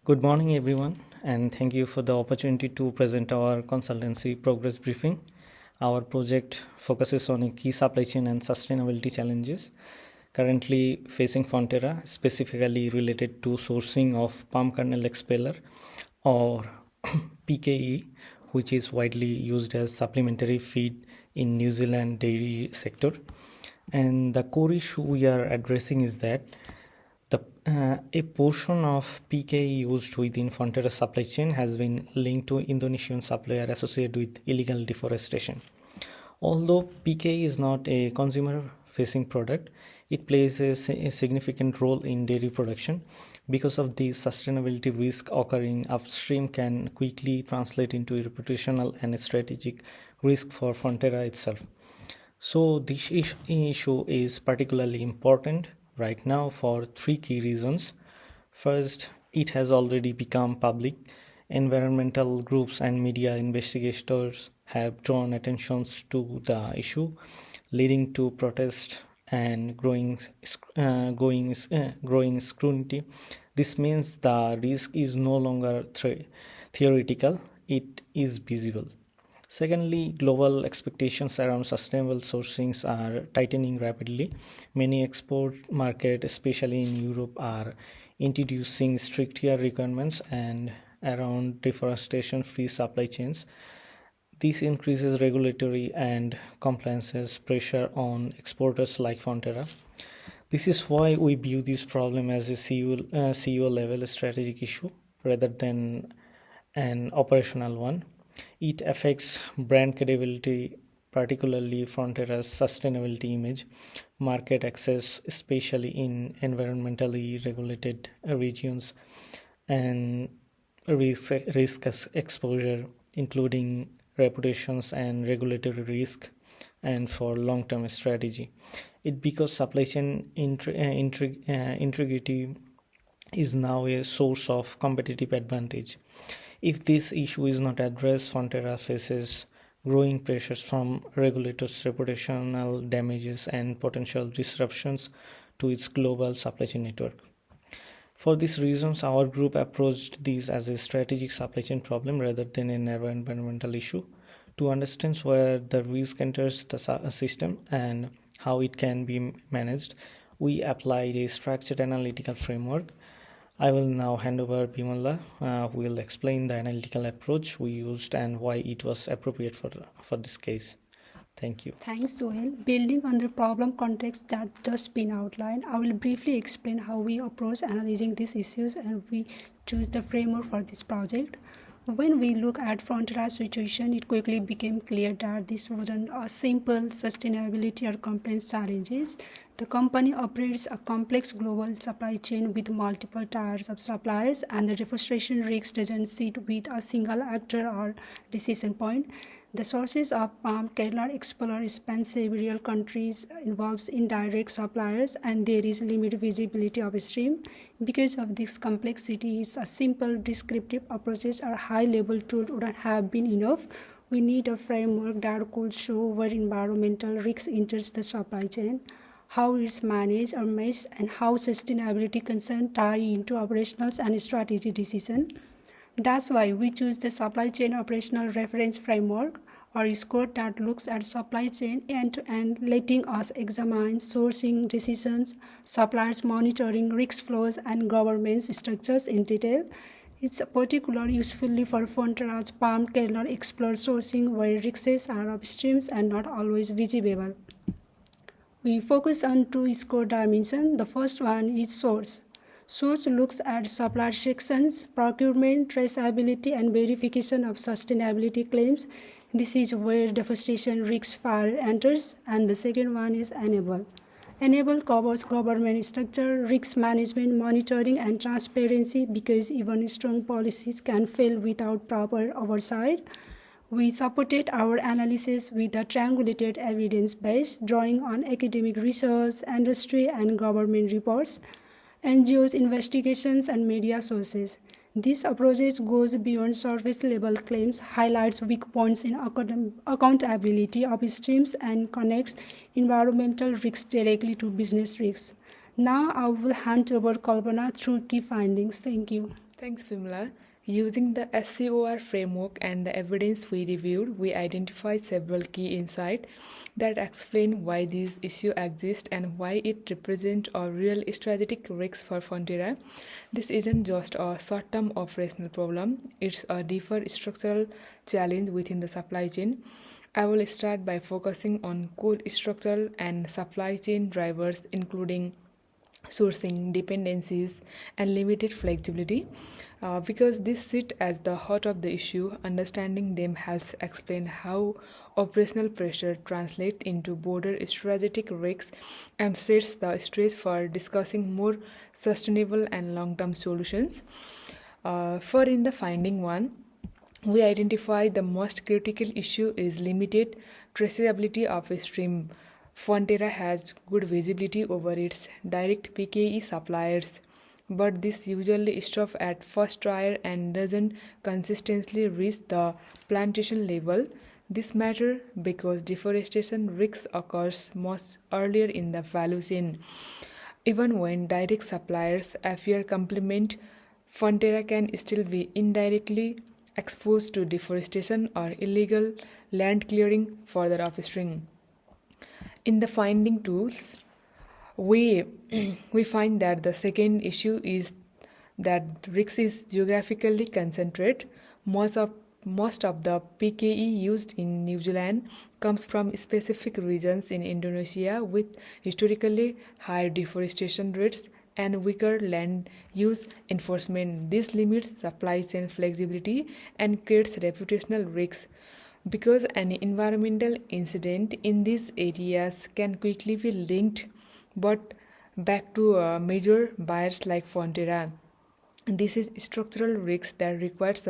Good morning, everyone, and thank you for the opportunity to present our consultancy progress briefing. Our project focuses on key supply chain and sustainability challenges currently facing Fonterra, specifically related to sourcing of palm kernel expeller or PKE, which is widely used as supplementary feed in New Zealand dairy sector. And the core issue we are addressing is that a portion of PK used within Fonterra supply chain has been linked to Indonesian supplier associated with illegal deforestation. Although PK is not a consumer-facing product, it plays a significant role in dairy production. Because of the sustainability risk occurring upstream can quickly translate into a reputational and strategic risk for Fonterra itself. So this issue is particularly important right now for three key reasons. First, it has already become public. Environmental groups and media investigators have drawn attention to the issue, leading to protest and growing scrutiny. This means the risk is no longer theoretical, it is visible. Secondly, global expectations around sustainable sourcings are tightening rapidly. Many export markets, especially in Europe, are introducing stricter requirements and around deforestation-free supply chains. This increases regulatory and compliance pressure on exporters like Fonterra. This is why we view this problem as a CEO level strategic issue rather than an operational one. It affects brand credibility, particularly Fonterra's sustainability image, market access, especially in environmentally regulated regions, and risk exposure, including reputations and regulatory risk, and for long-term strategy. It because supply chain integrity is now a source of competitive advantage. If this issue is not addressed, Fonterra faces growing pressures from regulators, reputational damages, and potential disruptions to its global supply chain network. For these reasons, our group approached this as a strategic supply chain problem rather than an environmental issue. To understand where the risk enters the system and how it can be managed, we applied a structured analytical framework. I will now hand over Bimala, who will explain the analytical approach we used and why it was appropriate for this case. Thank you. Thanks, Sohail. Building on the problem context that just been outlined, I will briefly explain how we approach analyzing these issues and we choose the framework for this project. When we look at Fonterra's situation, it quickly became clear that this wasn't a simple sustainability or compliance challenges. The company operates a complex global supply chain with multiple tiers of suppliers, and the deforestation risk doesn't sit with a single actor or decision point. The sources of palm kernel expeller span several countries, involves indirect suppliers, and there is limited visibility upstream. Because of this complexity, a simple descriptive approaches or high-level tool wouldn't have been enough. We need a framework that could show where environmental risk enters the supply chain, how it's managed or measured, and how sustainability concerns tie into operational and strategy decisions. That's why we choose the Supply Chain Operational Reference Framework, or score that looks at supply chain end-to-end, letting us examine sourcing decisions, suppliers monitoring, risk flows, and governance structures in detail. It's particularly useful for Fonterra's palm kernel explorer sourcing, where risks are upstream and not always visible. We focus on two score dimensions. The first one is source. Source looks at supplier sections, procurement, traceability, and verification of sustainability claims. This is where deforestation risk fire enters. And the second one is enable. Enable covers government structure, risk management, monitoring, and transparency, because even strong policies can fail without proper oversight. We supported our analysis with a triangulated evidence base, drawing on academic research, industry, and government reports, NGOs' investigations, and media sources. This approach goes beyond surface-level claims, highlights weak points in accountability of streams, and connects environmental risks directly to business risks. Now I will hand over Kalpana through key findings. Thank you. Thanks, Vimla. Using the SCOR framework and the evidence we reviewed, we identified several key insights that explain why these issues exist and why it represents a real strategic risk for Fonterra. This isn't just a short term operational problem, it's a deeper structural challenge within the supply chain. I will start by focusing on core structural and supply chain drivers, including sourcing dependencies and limited flexibility, because this sit as the heart of the issue. Understanding them helps explain how operational pressure translates into broader strategic risks and sets the stage for discussing more sustainable and long-term solutions. For in the finding one, we identify the most critical issue is limited traceability of a stream. Fonterra has good visibility over its direct PKE suppliers, but this usually stops at first try and doesn't consistently reach the plantation level. This matters because deforestation risks occurs much earlier in the value chain. Even when direct suppliers appear complement, Fonterra can still be indirectly exposed to deforestation or illegal land clearing further upstream. In the finding tools, we we find that the second issue is that risk is geographically concentrated. Most of the PKE used in New Zealand comes from specific regions in Indonesia with historically high deforestation rates and weaker land use enforcement. This limits supply chain flexibility and creates reputational risks because any environmental incident in these areas can quickly be linked but back to major buyers like Fonterra. This is structural risk that requires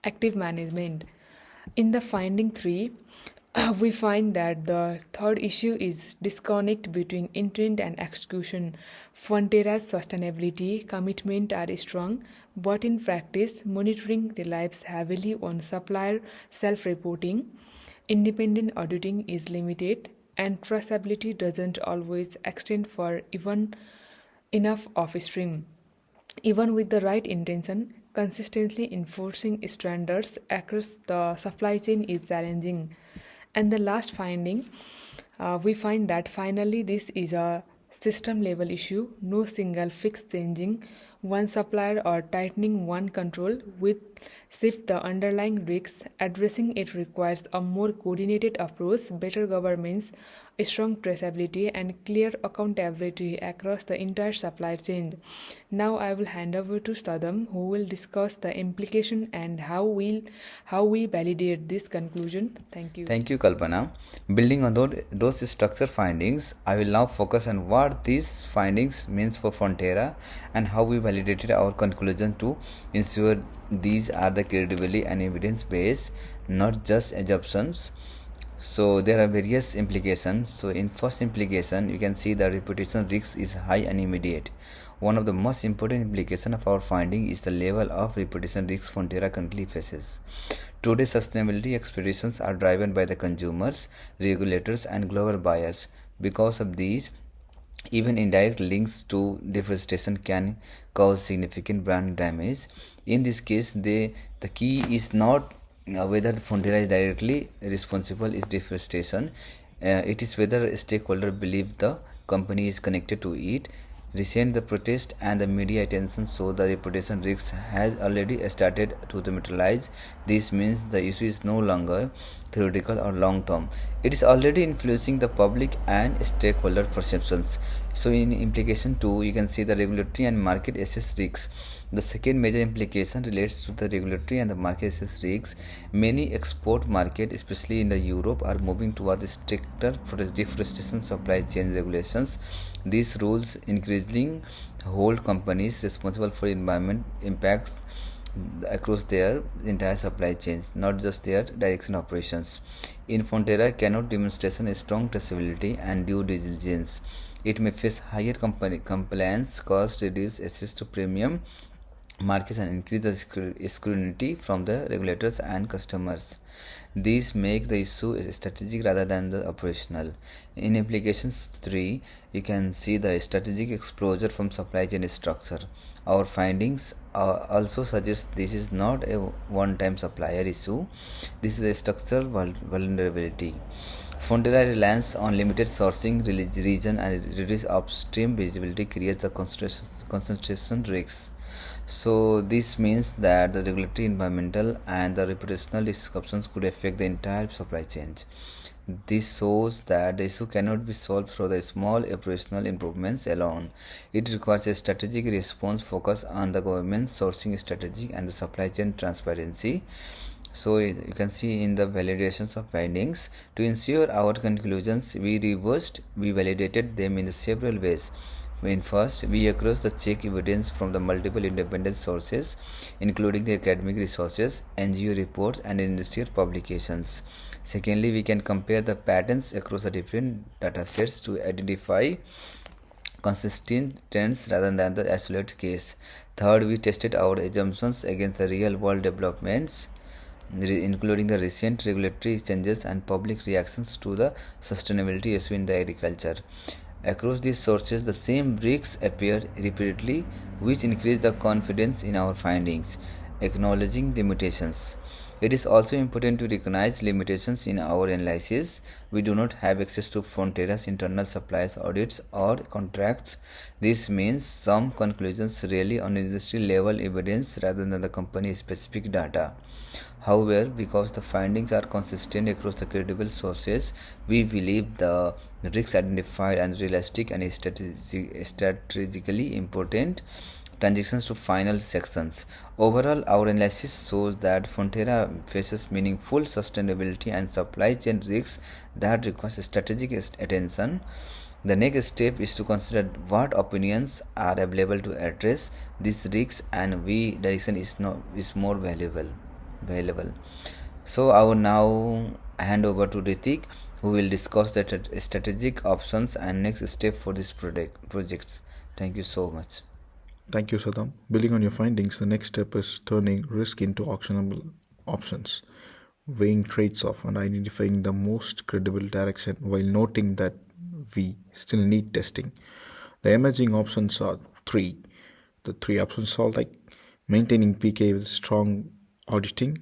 active management. In the finding 3, we find that the third issue is disconnect between intent and execution. Fonterra's sustainability commitment are strong, but in practice, monitoring relies heavily on supplier self-reporting. Independent auditing is limited, and traceability doesn't always extend for even enough upstream. Even with the right intention, consistently enforcing standards across the supply chain is challenging. And the last finding, we find that finally this is a system level issue. No single fix changing one supplier or tightening one control will shift the underlying risks. Addressing it requires a more coordinated approach, better governance, strong traceability, and clear accountability across the entire supply chain. Now I will hand over to Sadam, who will discuss the implication and how we validate this conclusion. Thank you. Thank you, Kalpana. Building on those structure findings, I will now focus on what these findings means for Fonterra and how we validated our conclusion to ensure these are the credibly and evidence-based, not just assumptions. So there are various implications. So in first implication, you can see the reputation risk is high and immediate. One of the most important implications of our finding is the level of reputation risk Fonterra currently faces. Today's sustainability expectations are driven by the consumers, regulators, and global buyers. Because of these, even indirect links to deforestation can cause significant brand damage. In this case, the key is not whether the Fonterra is directly responsible is deforestation. It is whether a stakeholder believe the company is connected to it. Recent the protest and the media attention show the reputation risk has already started to materialize. This means the issue is no longer theoretical or long term. It is already influencing the public and stakeholder perceptions. So in implication 2, you can see the regulatory and market access risks. The second major implication relates to the regulatory and the market access risks. Many export markets, especially in the Europe, are moving towards stricter deforestation supply chain regulations. These rules increasingly hold companies responsible for environment impacts across their entire supply chains, not just their direction operations. In Fonterra cannot demonstration a strong traceability and due diligence. It may face higher compliance costs, reduced access to premium markets and increase the scrutiny from the regulators and customers. These make the issue strategic rather than the operational. In applications 3, you can see the strategic exposure from supply chain structure. Our findings also suggest this is not a one-time supplier issue. This is a structural vulnerability. Fonterra reliance on limited sourcing region and reduced upstream visibility creates a concentration risks. So this means that the regulatory, environmental, and the reputational disruptions could affect the entire supply chain. This shows that the issue cannot be solved through the small operational improvements alone. It requires a strategic response focused on the government's sourcing strategy and the supply chain transparency. So you can see in the validations of findings, to ensure our conclusions, we validated them in several ways. When first, we across the check evidence from the multiple independent sources, including the academic resources, NGO reports, and industrial publications. Secondly, we can compare the patterns across the different data sets to identify consistent trends rather than the isolated case. Third, we tested our assumptions against the real world developments, including the recent regulatory changes and public reactions to the sustainability issue in the agriculture. Across these sources, the same risks appear repeatedly, which increase the confidence in our findings. Acknowledging limitations. It is also important to recognize limitations in our analysis. We do not have access to Fonterra's internal suppliers audits or contracts. This means some conclusions rely on industry level evidence rather than the company specific data. However, because the findings are consistent across the credible sources, we believe the risks identified and realistic and strategically important. Transitions to final sections. Overall, our analysis shows that Fonterra faces meaningful sustainability and supply chain risks that require strategic attention. The next step is to consider what opinions are available to address these risks, and we direction is more valuable. So I will now hand over to Ritik, who will discuss the strategic options and next step for these projects. Thank you so much. Thank you, Saddam. Building on your findings, the next step is turning risk into actionable options, weighing trades off and identifying the most credible direction while noting that we still need testing. The emerging options are three. The three options are like maintaining PK with strong auditing,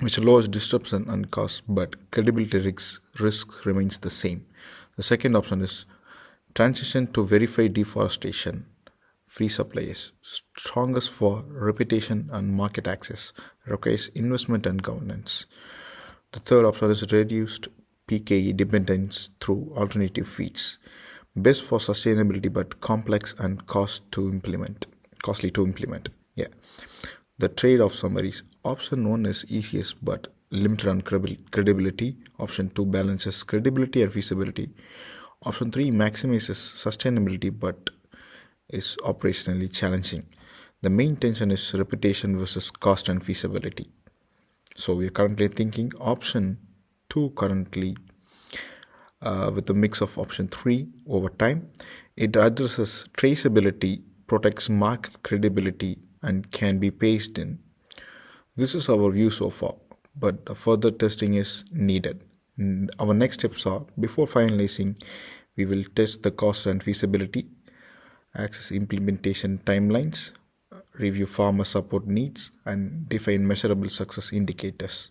which lowers disruption and cost, but credibility risk remains the same. The second option is transition to verified deforestation free suppliers, strongest for reputation and market access, requires investment and governance. The third option is reduced PKE dependence through alternative feeds, best for sustainability but complex and costly to implement. Yeah. The trade-off summaries. Option 1 is easiest but limited on credibility. Option 2 balances credibility and feasibility. Option 3 maximizes sustainability but is operationally challenging. The main tension is reputation versus cost and feasibility. So we are currently thinking option 2 currently with a mix of option 3 over time. It addresses traceability, protects market credibility, and can be paced in. This is our view so far, but further testing is needed. Our next steps are, before finalizing, we will test the cost and feasibility, access implementation timelines, review farmer support needs, and define measurable success indicators.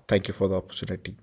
Thank you for the opportunity.